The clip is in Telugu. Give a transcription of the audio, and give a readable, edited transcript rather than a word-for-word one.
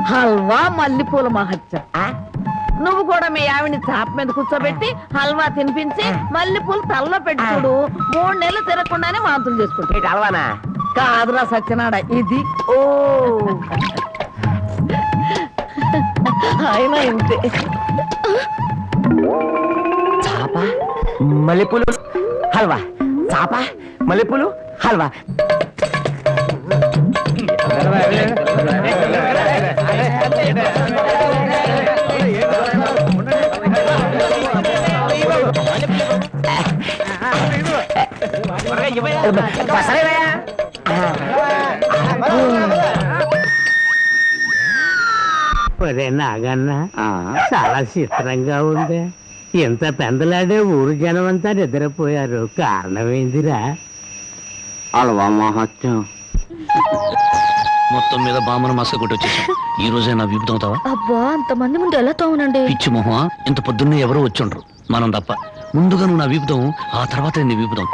హల్వా మల్లెపూల మహత్యం. నువ్వు కూడా మీ ఆవిడ్ని చాప మీద కూర్చోబెట్టి హల్వా తినిపించి మల్లెపూలు తలలో పెట్టి చూడు. 3 నెలలు తినకుండానే వాంతులు చేసుకుంటాడు. హల్వానా? కాదురా సత్యనాడ, ఇది. ఓ అయినా ఇంతే. చాప మల్లెపూలు హల్వా, చాప మల్లెపూలు హల్వా. నాగన్న చాలా చిత్రంగా ఉంది. ఎంత పెందలాడే ఊరు జనం అంతా నిద్రపోయారు. కారణమేందిరా? హల్వా మహత్యం. మొత్తం మీద బామ్మను మసక కొట్టి వచ్చేసాం. ఈ రోజే నా వీపు తోముతావా? అబ్బా, అంతమంది ముందు ఎలా తోమనండి? పిచ్చి మొహమా, ఇంత పొద్దున్నే ఎవరో వచ్చుండ్రు మనం తప్ప. ముందుగా నువ్వు నా వీపుతావు, ఆ తర్వాత నీ వీపుతాం.